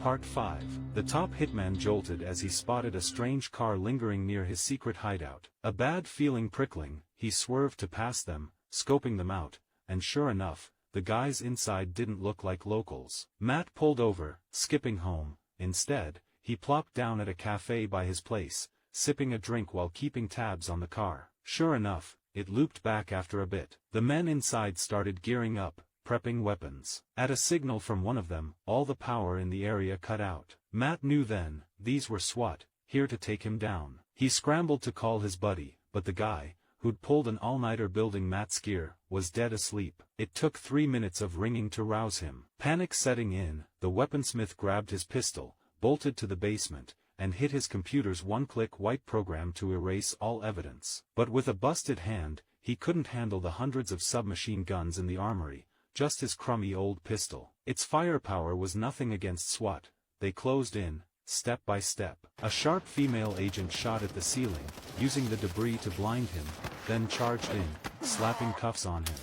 Part 5. The top hitman jolted as he spotted a strange car lingering near his secret hideout. A bad feeling prickling, he swerved to pass them, scoping them out, and sure enough, the guys inside didn't look like locals. Matt pulled over, skipping home. Instead, he plopped down at a cafe by his place, sipping a drink while keeping tabs on the car. Sure enough, it looped back after a bit. The men inside started gearing up, prepping weapons. At a signal from one of them, all the power in the area cut out. Matt knew then, these were SWAT, here to take him down. He scrambled to call his buddy, but the guy, who'd pulled an all-nighter building Matt's gear, was dead asleep. It took 3 minutes of ringing to rouse him. Panic setting in, the weaponsmith grabbed his pistol, bolted to the basement, and hit his computer's one-click wipe program to erase all evidence. But with a busted hand, he couldn't handle the hundreds of submachine guns in the armory, just his crummy old pistol. Its firepower was nothing against SWAT. They closed in, step by step. A sharp female agent shot at the ceiling, using the debris to blind him, then charged in, slapping cuffs on him.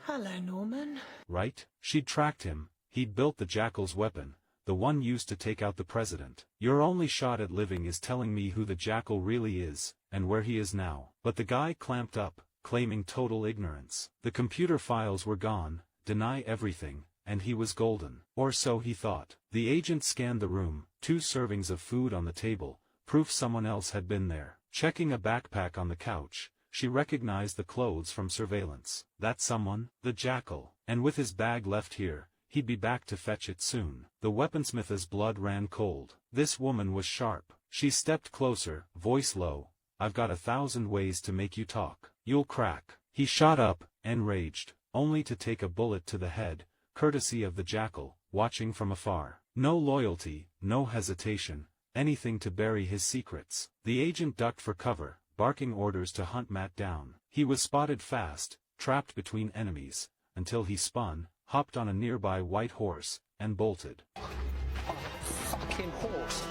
Hello, Norman. Right? She'd tracked him. He'd built the Jackal's weapon, the one used to take out the president. Your only shot at living is telling me who the Jackal really is, and where he is now. But the guy clamped up, claiming total ignorance. The computer files were gone, deny everything, and he was golden. Or so he thought. The agent scanned the room, 2 servings of food on the table, proof someone else had been there. Checking a backpack on the couch, she recognized the clothes from surveillance. That someone? The Jackal. And with his bag left here, he'd be back to fetch it soon. The weaponsmith's blood ran cold. This woman was sharp. She stepped closer, voice low. I've got 1,000 ways to make you talk. You'll crack. He shot up, enraged, only to take a bullet to the head, courtesy of the Jackal, watching from afar. No loyalty, no hesitation, anything to bury his secrets. The agent ducked for cover, barking orders to hunt Matt down. He was spotted fast, trapped between enemies, until he spun, hopped on a nearby white horse, and bolted. Fucking horse.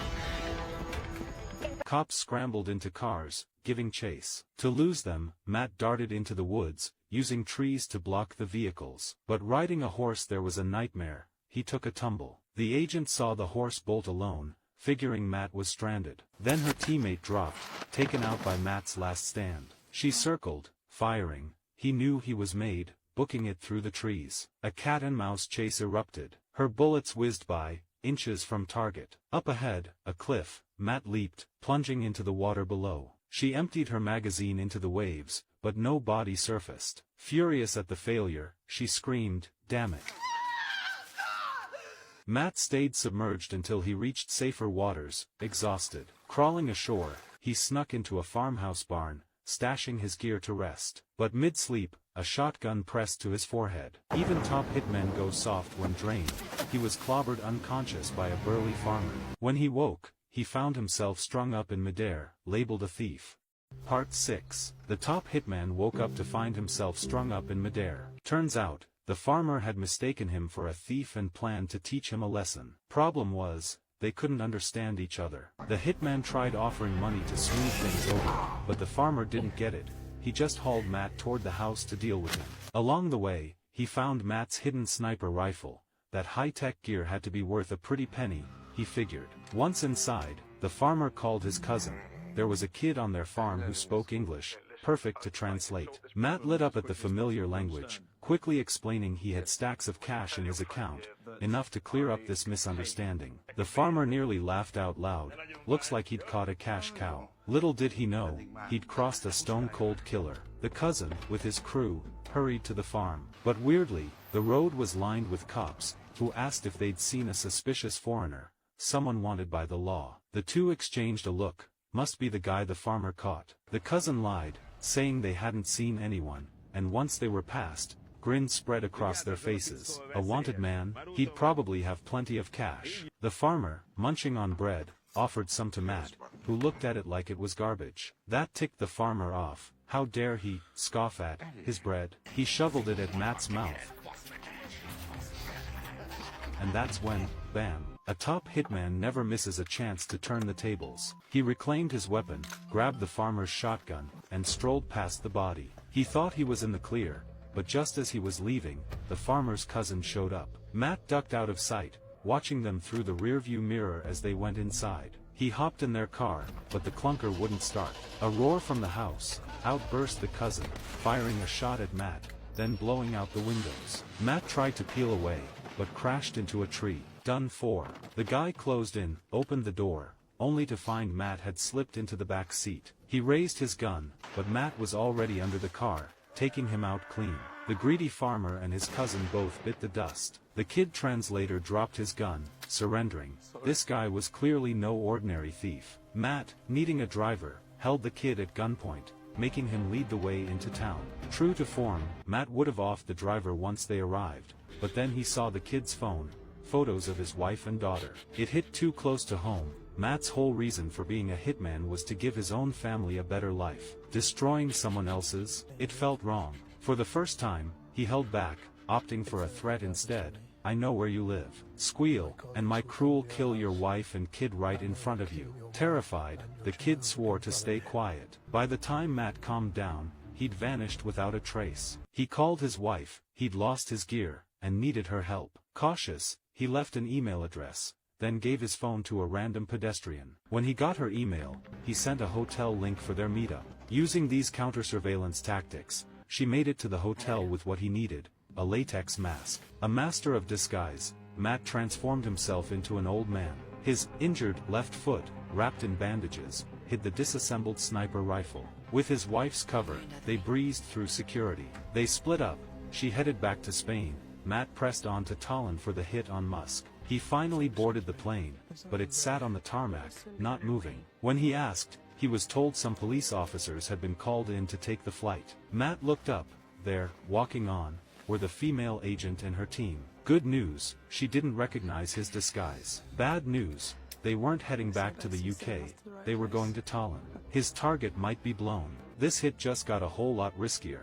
Cops scrambled into cars, giving chase. To lose them, Matt darted into the woods, using trees to block the vehicles. But riding a horse there was a nightmare. He took a tumble. The agent saw the horse bolt alone, figuring Matt was stranded. Then her teammate dropped, taken out by Matt's last stand. She circled, firing. He knew he was made, booking it through the trees. A cat-and-mouse chase erupted. Her bullets whizzed by, inches from target. Up ahead, a cliff, Matt leaped, plunging into the water below. She emptied her magazine into the waves, but no body surfaced. Furious at the failure, she screamed, "Damn it!" Matt stayed submerged until he reached safer waters, exhausted. Crawling ashore, he snuck into a farmhouse barn, stashing his gear to rest. But mid-sleep, a shotgun pressed to his forehead. Even top hitmen go soft when drained. He was clobbered unconscious by a burly farmer. When he woke, he found himself strung up in midair, labeled a thief. Part 6. The top hitman woke up to find himself strung up in midair. Turns out, the farmer had mistaken him for a thief and planned to teach him a lesson. Problem was, they couldn't understand each other. The hitman tried offering money to smooth things over, but the farmer didn't get it. He just hauled Matt toward the house to deal with him. Along the way, he found Matt's hidden sniper rifle. That high-tech gear had to be worth a pretty penny, he figured. Once inside, the farmer called his cousin. There was a kid on their farm who spoke English, perfect to translate. Matt lit up at the familiar language, quickly explaining he had stacks of cash in his account, enough to clear up this misunderstanding. The farmer nearly laughed out loud. Looks like he'd caught a cash cow. Little did he know, he'd crossed a stone-cold killer. The cousin, with his crew, hurried to the farm. But weirdly, the road was lined with cops, who asked if they'd seen a suspicious foreigner, someone wanted by the law. The two exchanged a look. Must be the guy the farmer caught. The cousin lied, saying they hadn't seen anyone, and once they were past, grins spread across their faces. A wanted man? He'd probably have plenty of cash. The farmer, munching on bread, offered some to Matt, who looked at it like it was garbage. That ticked the farmer off. How dare he scoff at his bread? He shoveled it at Matt's mouth. And that's when, bam. A top hitman never misses a chance to turn the tables. He reclaimed his weapon, grabbed the farmer's shotgun, and strolled past the body. He thought he was in the clear, but just as he was leaving, the farmer's cousin showed up. Matt ducked out of sight, watching them through the rearview mirror as they went inside. He hopped in their car, but the clunker wouldn't start. A roar from the house. Out burst the cousin, firing a shot at Matt, then blowing out the windows. Matt tried to peel away, but crashed into a tree. Done for. The guy closed in, opened the door, only to find Matt had slipped into the back seat. He raised his gun, but Matt was already under the car, taking him out clean. The greedy farmer and his cousin both bit the dust. The kid translator dropped his gun, surrendering. This guy was clearly no ordinary thief. Matt, needing a driver, held the kid at gunpoint, making him lead the way into town. True to form, Matt would have offed the driver once they arrived, but then he saw the kid's phone, photos of his wife and daughter. It hit too close to home. Matt's whole reason for being a hitman was to give his own family a better life. Destroying someone else's, it felt wrong. For the first time, he held back, opting for a threat instead. I know where you live. Squeal, and my crew kill your wife and kid right in front of you. Terrified, the kid swore to stay quiet. By the time Matt calmed down, he'd vanished without a trace. He called his wife, he'd lost his gear, and needed her help. Cautious, he left an email address, then gave his phone to a random pedestrian. When he got her email, he sent a hotel link for their meetup. Using these counter-surveillance tactics, she made it to the hotel with what he needed, a latex mask. A master of disguise, Matt transformed himself into an old man. His injured left foot, wrapped in bandages, hid the disassembled sniper rifle. With his wife's cover, they breezed through security. They split up. She headed back to Spain. Matt pressed on to Tallinn for the hit on Musk. He finally boarded the plane, but it sat on the tarmac, not moving. When he asked, he was told some police officers had been called in to take the flight. Matt looked up. There, walking on, were the female agent and her team. Good news, she didn't recognize his disguise. Bad news, they weren't heading back to the UK, they were going to Tallinn. His target might be blown. This hit just got a whole lot riskier.